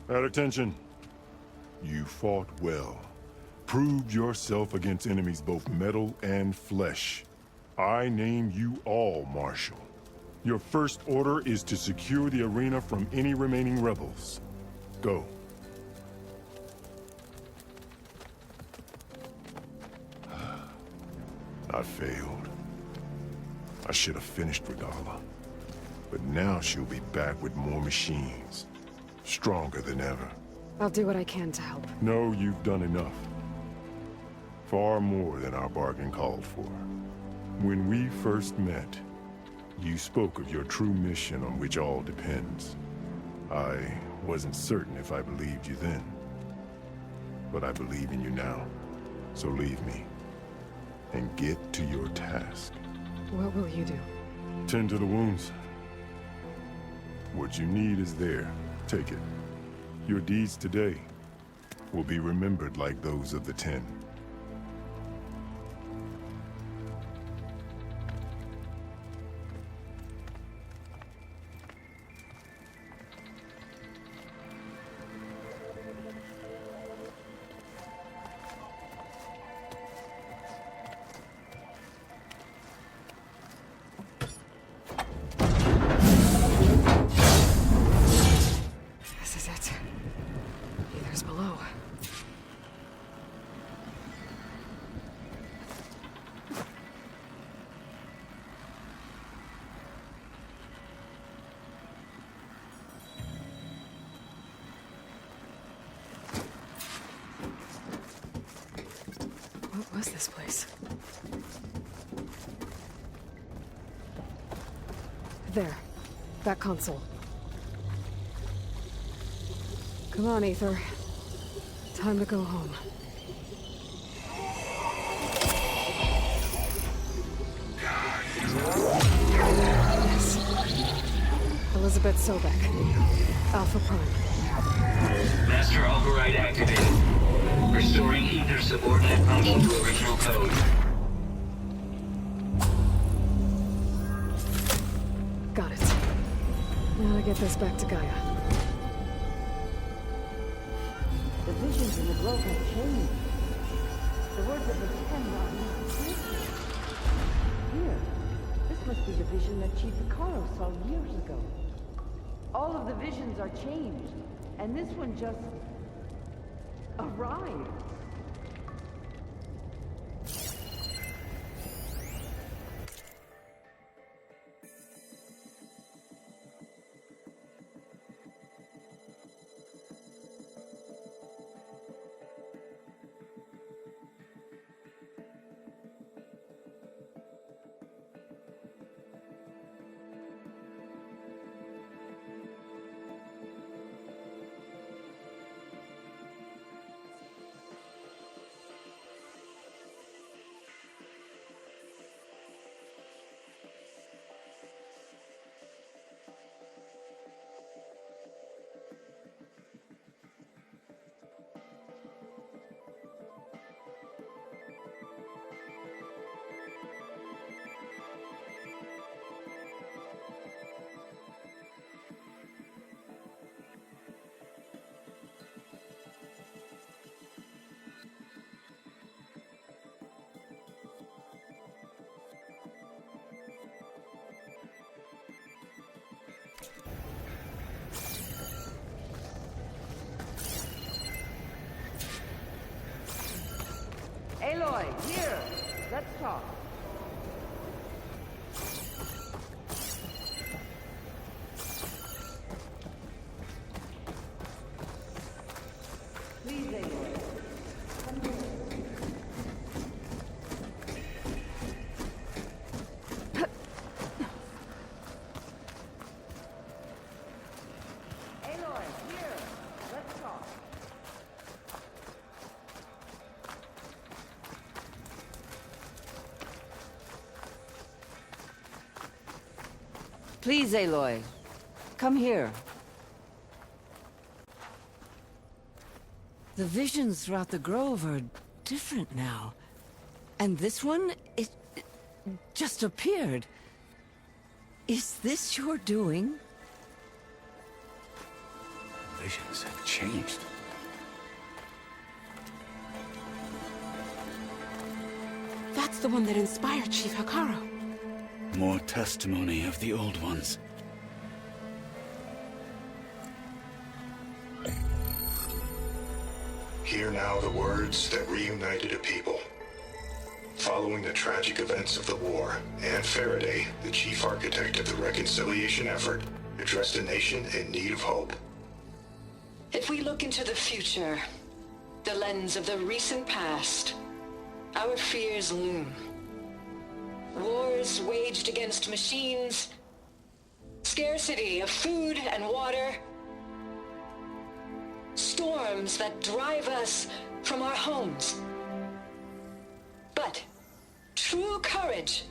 At attention. You fought well. Proved yourself against enemies both metal and flesh. I name you all Marshal. Your first order is to secure the arena from any remaining rebels. Go. I failed. I should have finished Regala. But now she'll be back with more machines. Stronger than ever. I'll do what I can to help. No, you've done enough. Far more than our bargain called for. When we first met, you spoke of your true mission on which all depends. I wasn't certain if I believed you then. But I believe in you now. So leave me. And get to your task. What will you do? Tend to the wounds. What you need is there. Take it. Your deeds today will be remembered like those of the 10. This is it. Either's below. What was this place? There. That console. Come on, Aether. Time to go home. Yes. Elizabeth Sobek. Alpha Prime. Master override activated. Restoring Ether subordinate function to original code. Got it. Now to get this back to Gaia. The visions in the grove have changed. The words of the 10 are not here. This must be the vision that Chief Icaro saw years ago. All of the visions are changed, and this one just arrived. Aloy, here! Let's talk. Please, Aloy. Come here. Aloy, here! Let's talk. Please, Aloy. Come here. The visions throughout the grove are different now. And this one, it just appeared. Is this your doing? visions have changed. That's the one that inspired Chief Hikaru. More testimony of the old ones. Hear now the words that reunited a people. Following the tragic events of the war, Anne Faraday, the chief architect of the reconciliation effort, addressed a nation in need of hope. If we look into the future, the lens of the recent past, our fears loom. Wars waged against machines, scarcity of food and water, storms that drive us from our homes. But true courage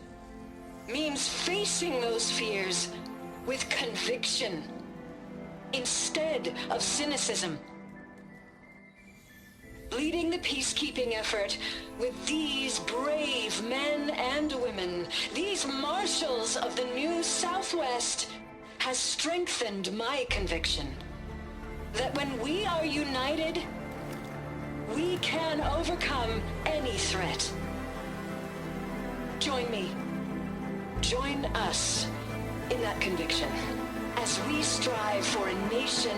means facing those fears with conviction instead of cynicism. Leading the peacekeeping effort with these brave men and women, these marshals of the new Southwest, has strengthened my conviction that when we are united, we can overcome any threat. Join me. Join us in that conviction as we strive for a nation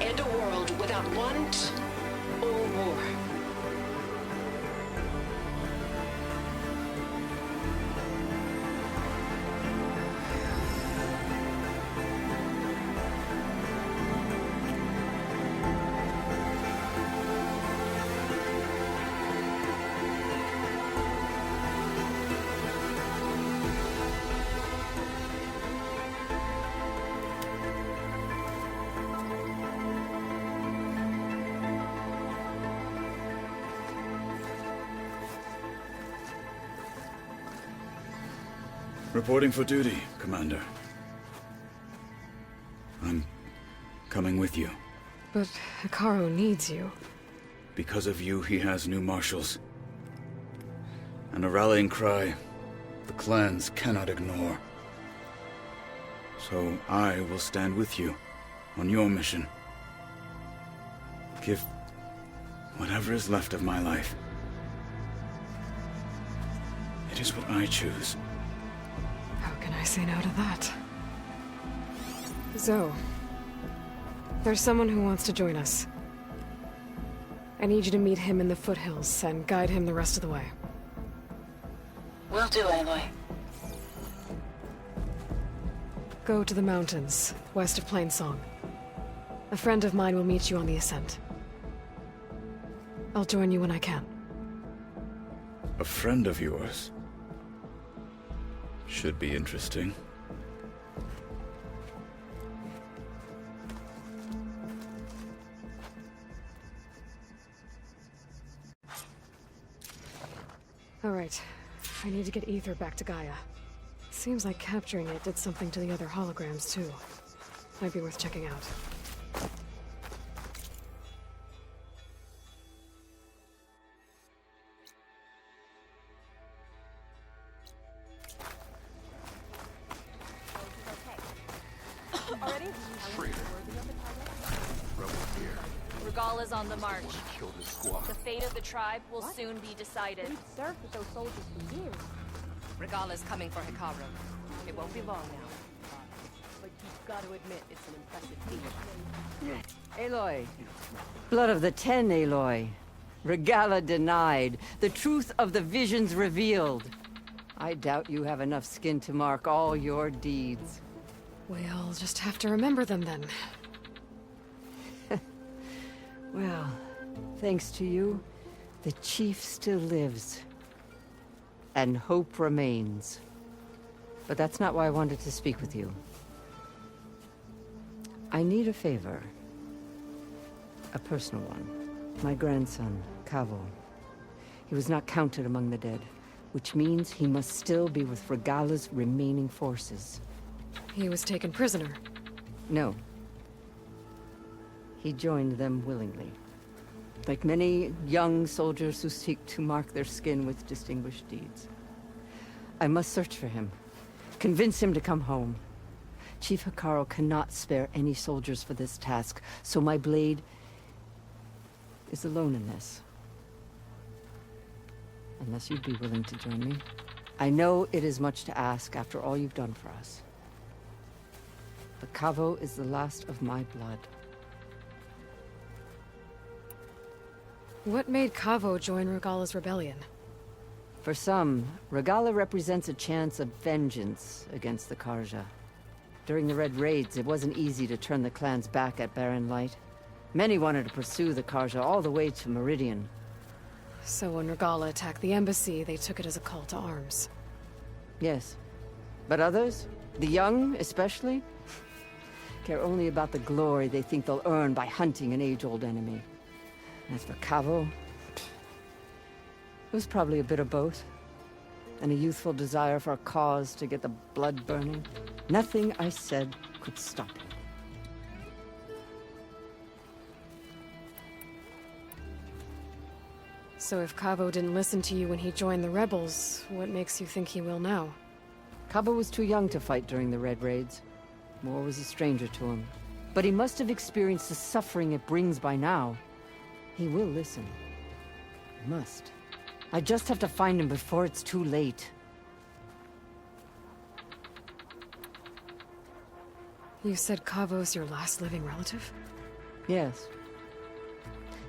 and a world without want or war. Reporting for duty, Commander. I'm coming with you. But Hikaru needs you. Because of you, he has new marshals. And a rallying cry the clans cannot ignore. So I will stand with you on your mission. Give whatever is left of my life. It is what I choose. How can I say no to that? Zoe, there's someone who wants to join us. I need you to meet him in the foothills and guide him the rest of the way. Will do, Aloy. Go to the mountains, west of Plainsong. A friend of mine will meet you on the ascent. I'll join you when I can. A friend of yours? Should be interesting. All right. I need to get Ether back to Gaia. Seems like capturing it did something to the other holograms, too. Might be worth checking out. Regala's on the march. The fate of the tribe will soon be decided. We've served with those soldiers for years. Regala's coming for Hikaru. It won't be long now. But you've got to admit, it's an impressive feat. Aloy. Blood of the Ten, Aloy. Regala denied. The truth of the visions revealed. I doubt you have enough skin to mark all your deeds. We'll just have to remember them then. Well, thanks to you, the chief still lives. And hope remains. But that's not why I wanted to speak with you. I need a favor. A personal one. My grandson, Kavo. He was not counted among the dead, which means he must still be with Regala's remaining forces. He was taken prisoner. No. He joined them willingly. Like many young soldiers who seek to mark their skin with distinguished deeds. I must search for him. Convince him to come home. Chief Hikaru cannot spare any soldiers for this task, so my blade is alone in this. Unless you'd be willing to join me. I know it is much to ask after all you've done for us. But Kavo is the last of my blood. What made Kavo join Regala's rebellion? For some, Regala represents a chance of vengeance against the Karja. During the Red Raids, it wasn't easy to turn the clans back at Barren Light. Many wanted to pursue the Karja all the way to Meridian. So when Regala attacked the embassy, they took it as a call to arms. Yes. But others, the young especially, care only about the glory they think they'll earn by hunting an age-old enemy. As for Kavo, it was probably a bit of both. And a youthful desire for a cause to get the blood burning. Nothing I said could stop him. So if Kavo didn't listen to you when he joined the rebels, what makes you think he will now? Kavo was too young to fight during the Red Raids. War was a stranger to him. But he must have experienced the suffering it brings by now. He will listen. He must. I just have to find him before it's too late. You said Kavo's your last living relative? Yes.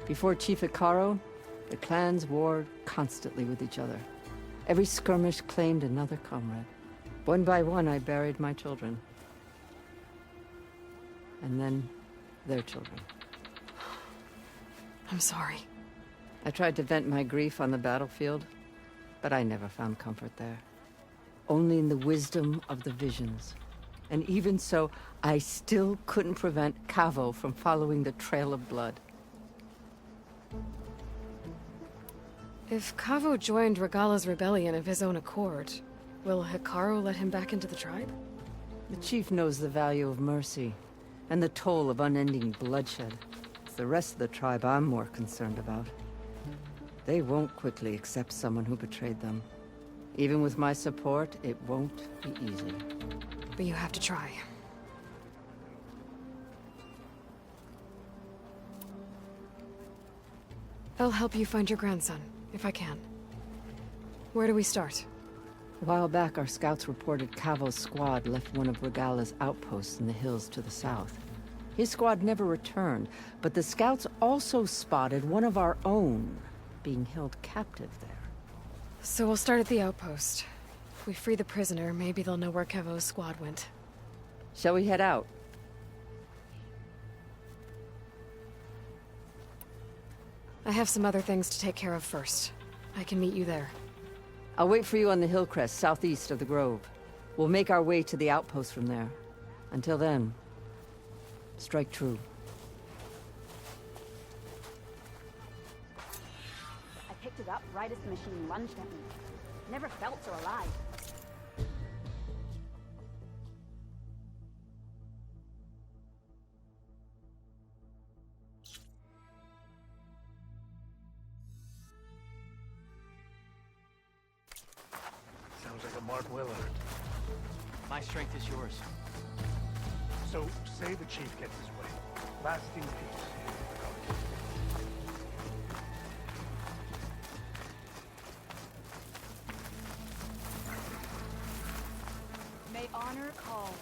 Before Chief Hikaru, the clans warred constantly with each other. Every skirmish claimed another comrade. One by one, I buried my children. And then, their children. I'm sorry. I tried to vent my grief on the battlefield, but I never found comfort there. Only in the wisdom of the visions. And even so, I still couldn't prevent Kavo from following the trail of blood. If Kavo joined Regala's rebellion of his own accord, will Hikaru let him back into the tribe? The chief knows the value of mercy, and the toll of unending bloodshed. It's the rest of the tribe I'm more concerned about. They won't quickly accept someone who betrayed them. Even with my support, it won't be easy. But you have to try. I'll help you find your grandson, if I can. Where do we start? A while back, our scouts reported Kavo's squad left one of Regala's outposts in the hills to the south. His squad never returned, but the scouts also spotted one of our own being held captive there. So we'll start at the outpost. If we free the prisoner, maybe they'll know where Kavo's squad went. Shall we head out? I have some other things to take care of first. I can meet you there. I'll wait for you on the hill crest southeast of the grove. We'll make our way to the outpost from there. Until then, strike true. I picked it up right as the machine lunged at me. Never felt so alive. Sounds like a Mark Willard. My strength is yours. So, say the chief gets his way. Lasting peace. May honor call.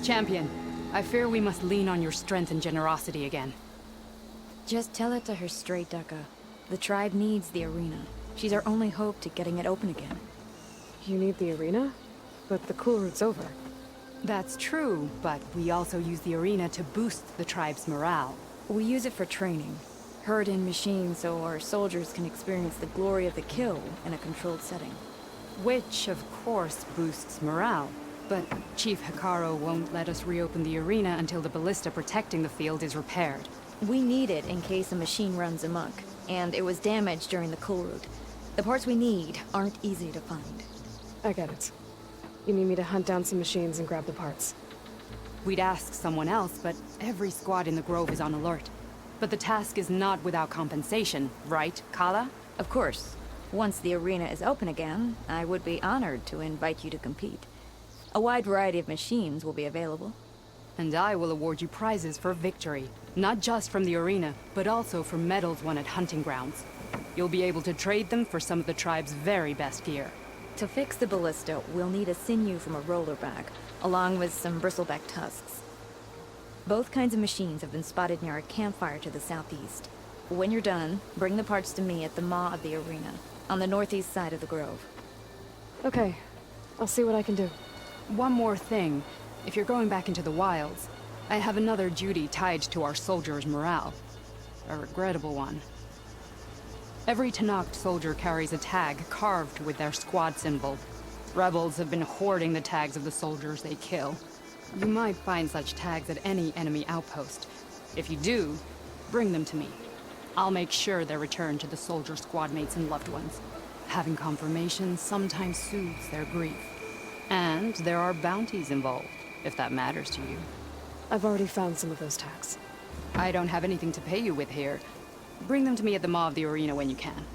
Champion, I fear we must lean on your strength and generosity again. Just tell it to her straight, Ducka. The tribe needs the arena. She's our only hope to getting it open again. You need the arena? But the cool route's over. That's true, but we also use the arena to boost the tribe's morale. We use it for training. Herd in machines so our soldiers can experience the glory of the kill in a controlled setting. Which, of course, boosts morale. But Chief Hikaru won't let us reopen the arena until the ballista protecting the field is repaired. We need it in case a machine runs amok, and it was damaged during the cool route. The parts we need aren't easy to find. I get it. You need me to hunt down some machines and grab the parts. We'd ask someone else, but every squad in the Grove is on alert. But the task is not without compensation, right, Kala? Of course. Once the arena is open again, I would be honored to invite you to compete. A wide variety of machines will be available. And I will award you prizes for victory. Not just from the arena, but also for medals won at hunting grounds. You'll be able to trade them for some of the tribe's very best gear. To fix the ballista, we'll need a sinew from a rollerback, along with some bristleback tusks. Both kinds of machines have been spotted near a campfire to the southeast. When you're done, bring the parts to me at the maw of the arena, on the northeast side of the grove. Okay. I'll see what I can do. One more thing. If you're going back into the wilds, I have another duty tied to our soldiers' morale. A regrettable one. Every Tenakth soldier carries a tag carved with their squad symbol. Rebels have been hoarding the tags of the soldiers they kill. You might find such tags at any enemy outpost. If you do, bring them to me. I'll make sure they're returned to the soldier squad mates and loved ones. Having confirmation sometimes soothes their grief. And there are bounties involved, if that matters to you. I've already found some of those tags. I don't have anything to pay you with here. Bring them to me at the maw of the arena when you can.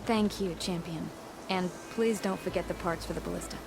Thank you, Champion. And please don't forget the parts for the ballista.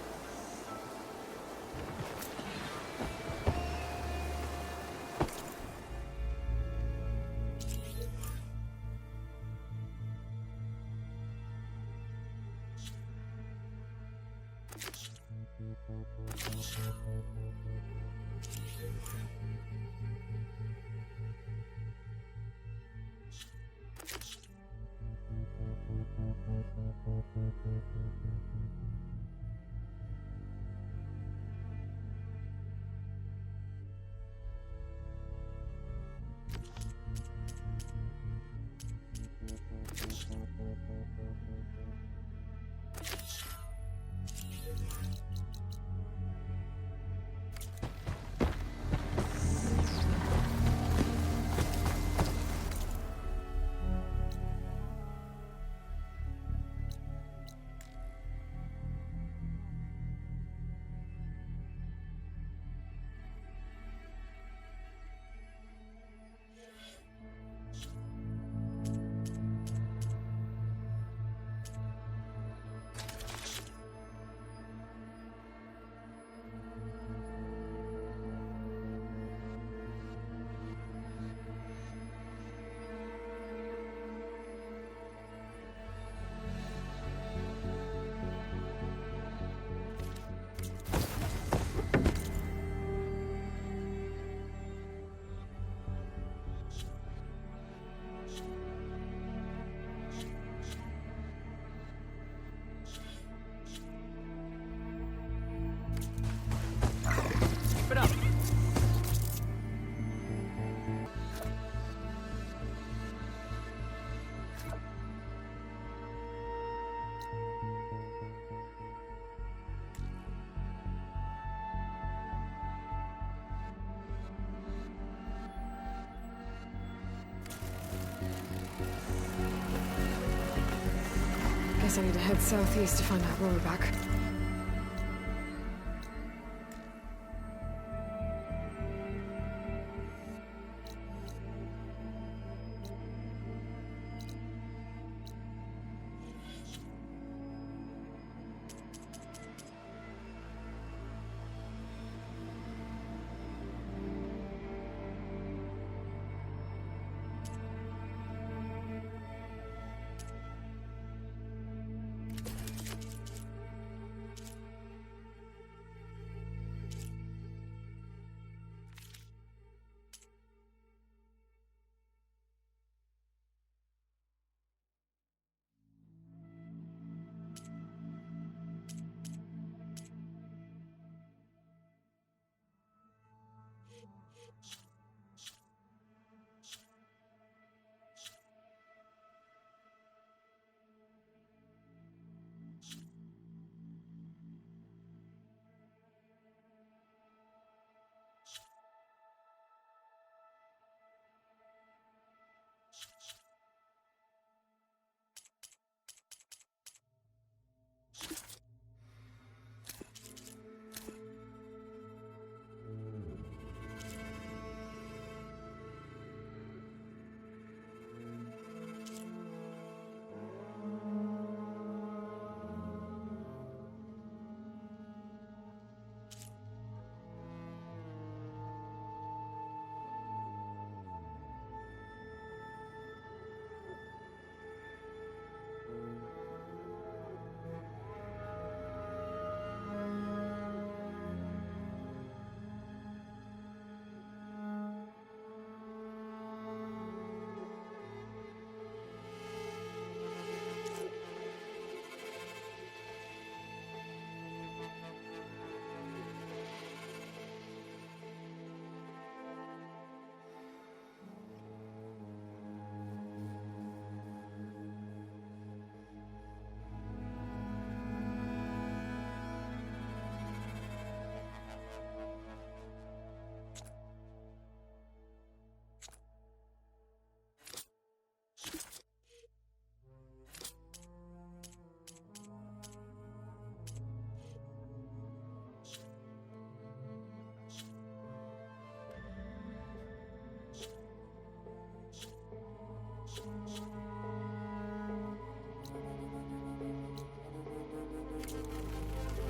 Guess I need to head southeast to find that rollerback.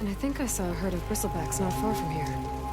And I think I saw a herd of bristlebacks not far from here.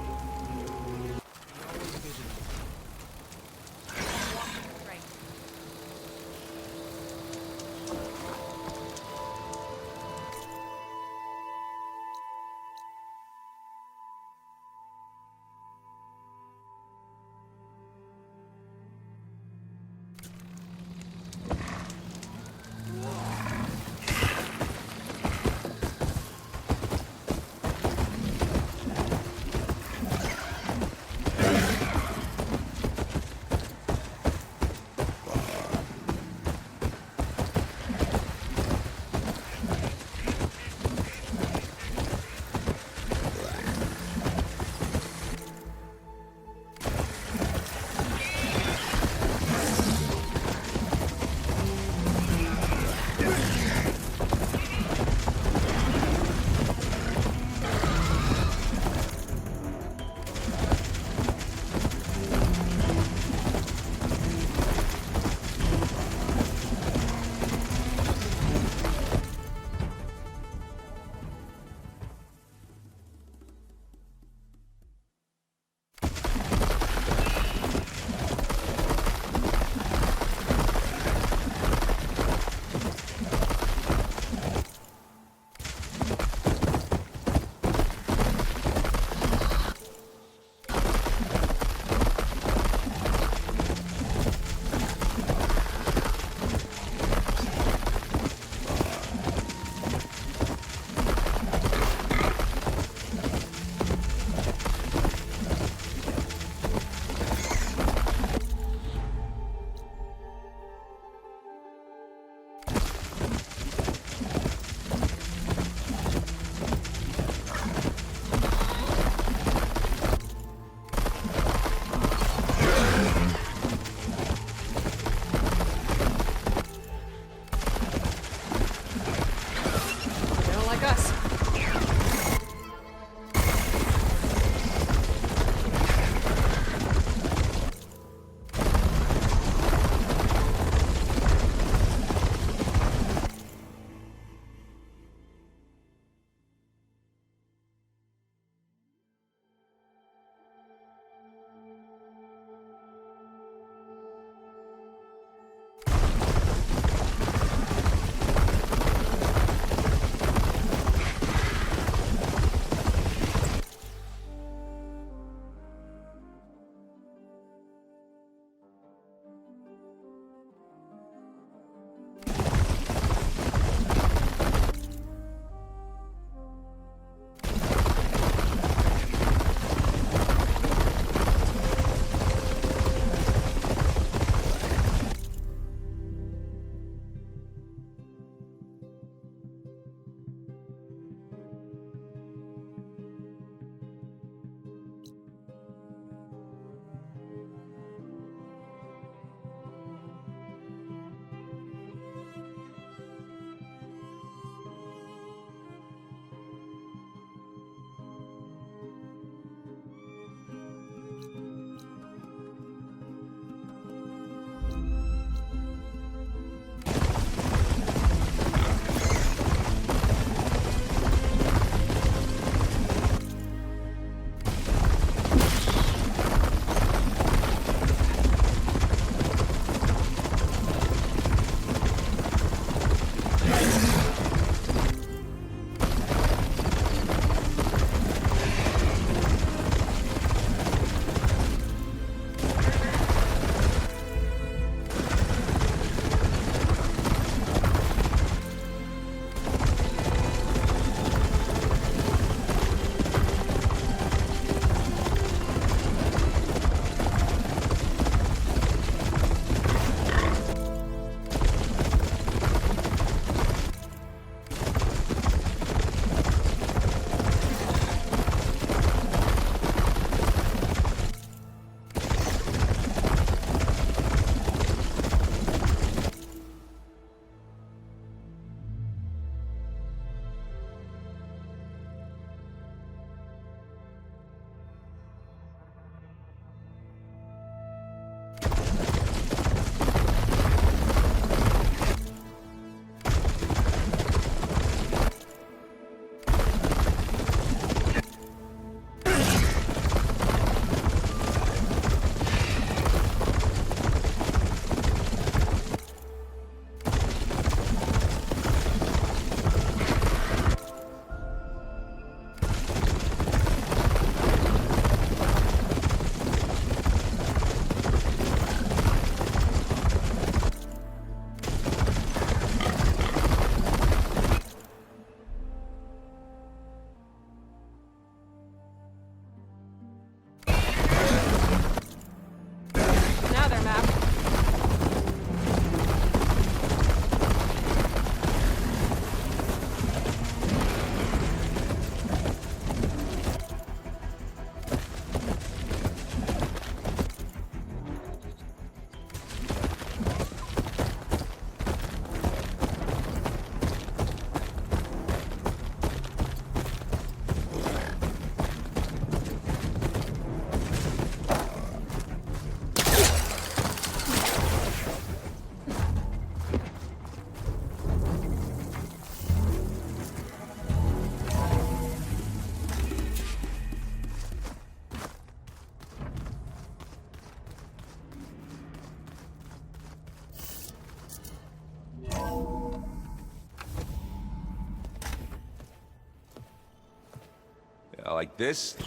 Like this?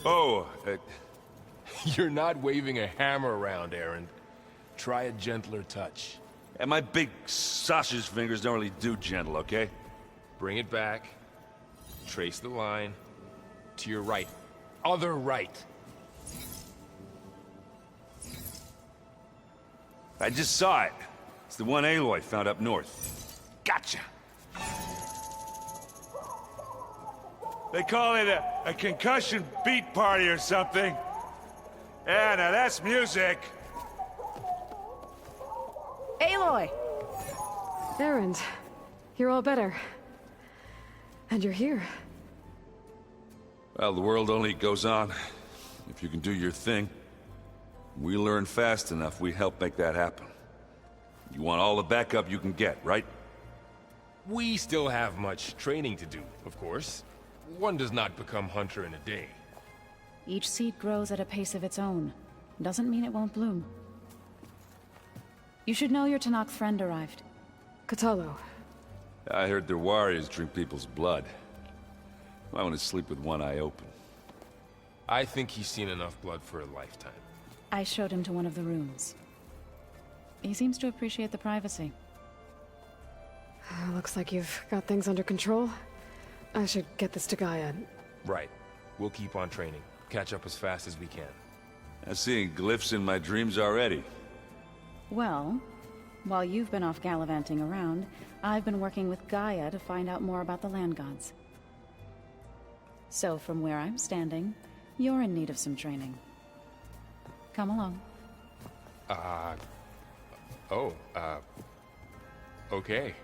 Oh, You're not waving a hammer around, Aaron. Try a gentler touch. and my big sausage fingers don't really do gentle, okay? Bring it back. Trace the line. To your right. Other right. I just saw it. It's the one Aloy found up north. Gotcha! They call it a concussion beat party or something. Yeah, now that's music. Aloy! Erend, you're all better. And you're here. Well, the world only goes on if you can do your thing. We learn fast enough, we help make that happen. You want all the backup you can get, right? We still have much training to do, of course. One does not become hunter in a day. Each seed grows at a pace of its own. Doesn't mean it won't bloom. You should know your Tanakh friend arrived. Katalo. I heard their warriors drink people's blood. I want to sleep with one eye open. I think he's seen enough blood for a lifetime. I showed him to one of the rooms. He seems to appreciate the privacy. Looks like you've got things under control. I should get this to Gaia. Right. We'll keep on training. Catch up as fast as we can. I'm seeing glyphs in my dreams already. Well, while you've been off gallivanting around, I've been working with Gaia to find out more about the land gods. So from where I'm standing, you're in need of some training. Come along. Okay.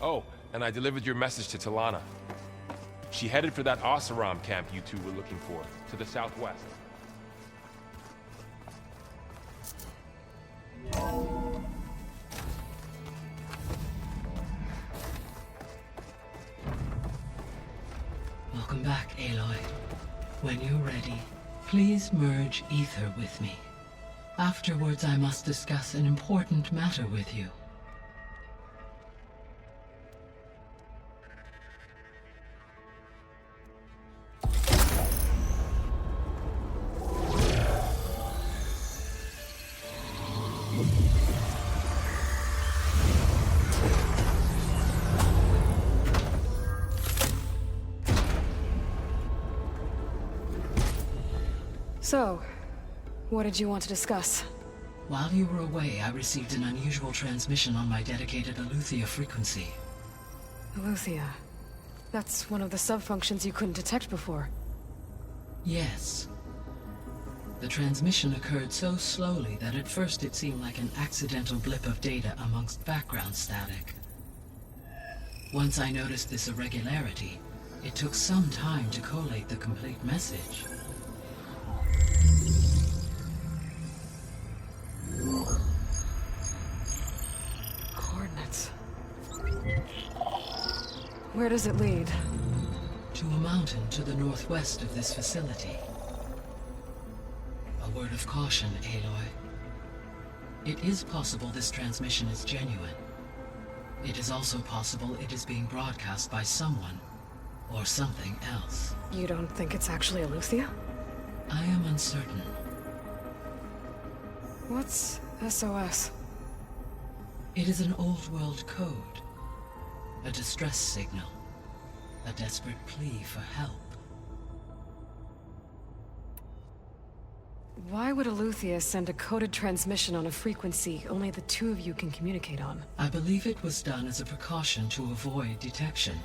Oh, and I delivered your message to Talana. She headed for that Oseram camp you two were looking for, to the southwest. Welcome back, Aloy. When you're ready, please merge ether with me. Afterwards, I must discuss an important matter with you. So, what did you want to discuss? While you were away, I received an unusual transmission on my dedicated Aletheia frequency. Aletheia. That's one of the sub-functions you couldn't detect before. Yes. The transmission occurred so slowly that at first it seemed like an accidental blip of data amongst background static. Once I noticed this irregularity, it took some time to collate the complete message. Coordinates. Where does it lead? To a mountain to the northwest of this facility. A word of caution, Aloy. It is possible this transmission is genuine. It is also possible it is being broadcast by someone, or something else. You don't think it's actually Aletheia? I am uncertain. What's SOS? It is an old-world code. A distress signal. A desperate plea for help. Why would Aletheia send a coded transmission on a frequency only the two of you can communicate on? I believe it was done as a precaution to avoid detection,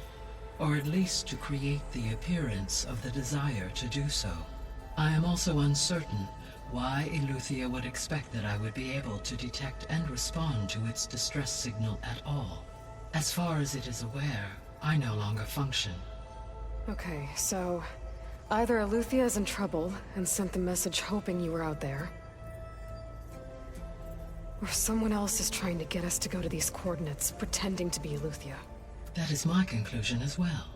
or at least to create the appearance of the desire to do so. I am also uncertain why Aletheia would expect that I would be able to detect and respond to its distress signal at all. As far as it is aware, I no longer function. Okay, so either Aletheia is in trouble and sent the message hoping you were out there, or someone else is trying to get us to go to these coordinates, pretending to be Aletheia. That is my conclusion as well.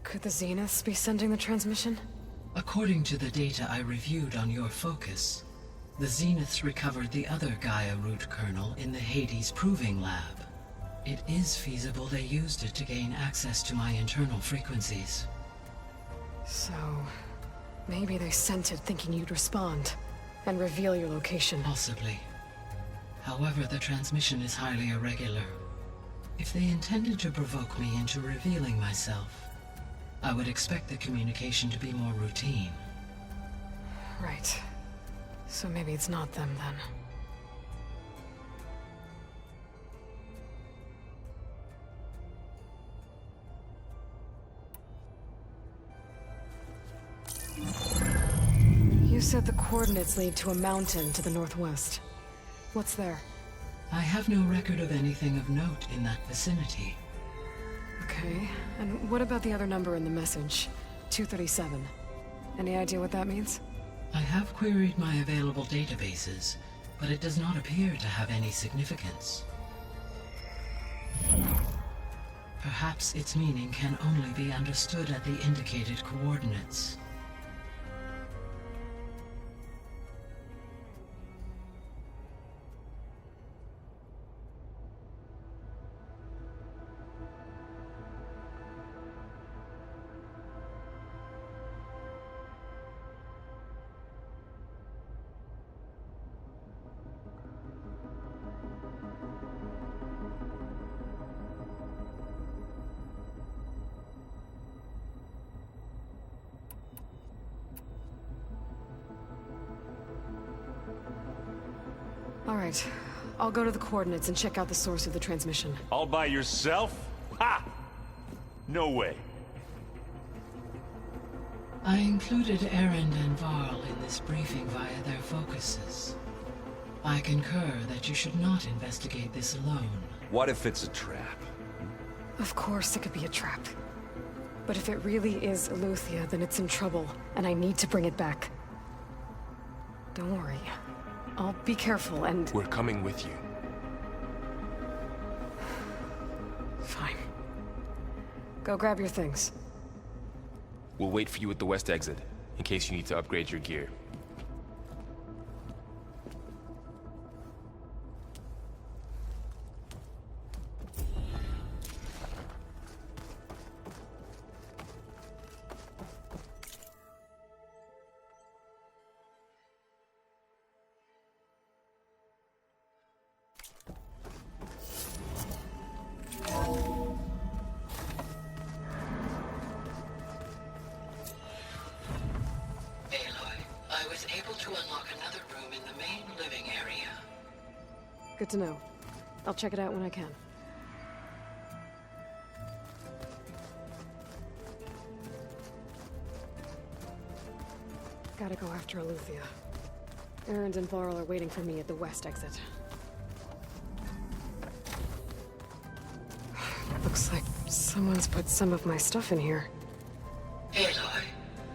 Could the Zeniths be sending the transmission? A According to the data I reviewed on your focus, the Zeniths recovered the other Gaia root kernel in the Hades Proving Lab. It is feasible they used it to gain access to my internal frequencies. So, maybe they sent it thinking you'd respond and reveal your location. Possibly. However, the transmission is highly irregular. If they intended to provoke me into revealing myself, I would expect the communication to be more routine. Right. So maybe it's not them then. You said the coordinates lead to a mountain to the northwest. What's there? I have no record of anything of note in that vicinity. Okay, and what about the other number in the message? 237. Any idea what that means? I have queried my available databases, but it does not appear to have any significance. Perhaps its meaning can only be understood at the indicated coordinates. All right, I'll go to the coordinates and check out the source of the transmission. All by yourself? Ha! No way. I included Erend and Varl in this briefing via their focuses. I concur that you should not investigate this alone. What if it's a trap? Of course it could be a trap. But if it really is Eleuthia, then it's in trouble, and I need to bring it back. Don't worry. I'll be careful and... We're coming with you. Fine. Go grab your things. We'll wait for you at the west exit, in case you need to upgrade your gear. Good to know. I'll check it out when I can. Gotta go after Eleuthia. Erend and Varl are waiting for me at the west exit. Looks like someone's put some of my stuff in here. Aloy,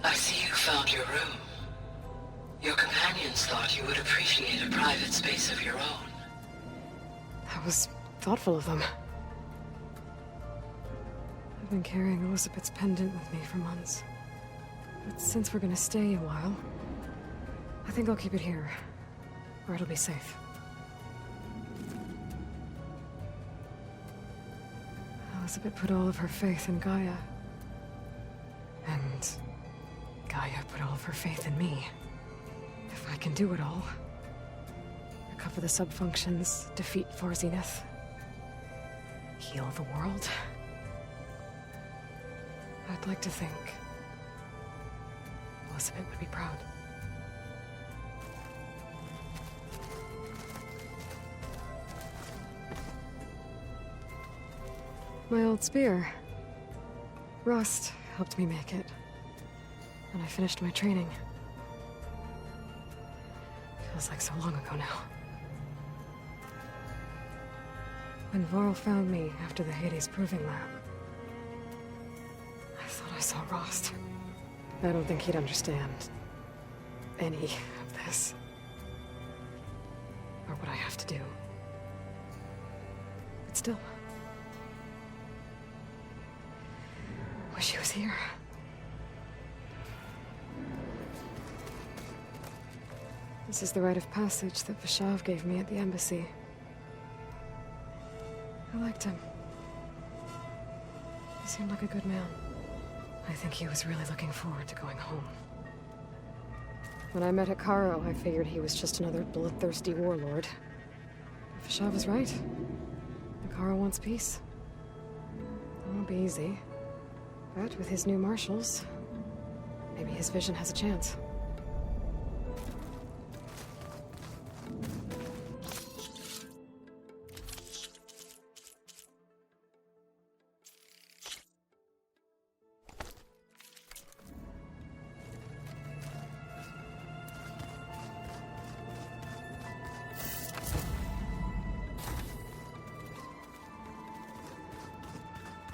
I see you found your room. Your companions thought you would appreciate a private space of your own. That was thoughtful of them. I've been carrying Elizabeth's pendant with me for months. But since we're gonna stay a while, I think I'll keep it here, where it'll be safe. Elizabeth put all of her faith in Gaia. And Gaia put all of her faith in me. If I can do it all, recover the subfunctions, defeat 4 Zenith, heal the world, I'd like to think Elizabeth would be proud. My old spear. Rust helped me make it. And I finished my training. Feels like so long ago now. When Varl found me after the Hades Proving Lab, I thought I saw Rost. I don't think he'd understand any of this. Or what I have to do. But still, wish he was here. This is the rite of passage that Vashav gave me at the embassy. I liked him. He seemed like a good man. I think he was really looking forward to going home. When I met Hikaru, I figured he was just another bloodthirsty warlord. Vashav was right. Hikaru wants peace. It won't be easy. But with his new marshals, maybe his vision has a chance.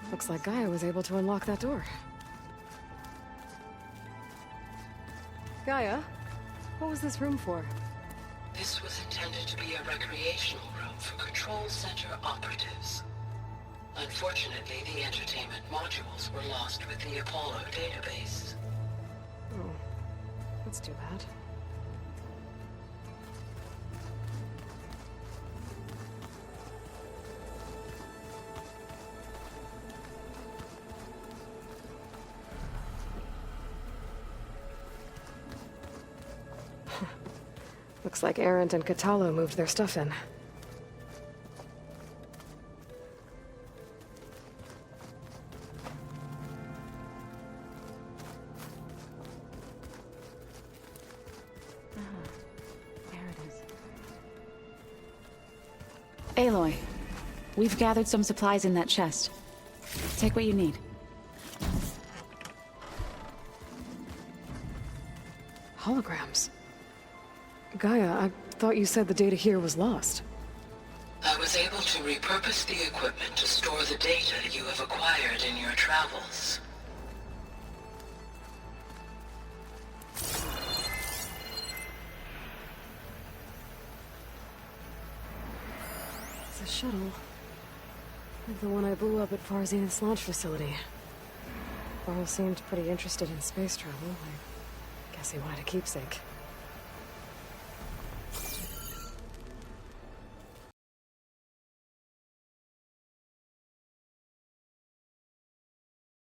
Looks like Gaia was able to unlock that door. Gaia, what was this room for? This was intended to be a recreational room for Control Center operatives. Unfortunately, the entertainment modules were lost with the Apollo database. Oh, that's too bad. Looks like Arendt and Katalo moved their stuff in. There it is. Aloy, we've gathered some supplies in that chest. Take what you need. Holograms. Gaia, I thought you said the data here was lost. I was able to repurpose the equipment to store the data you have acquired in your travels. It's a shuttle. Like the one I blew up at Farzin's launch facility. Varl seemed pretty interested in space travel. I guess he wanted a keepsake.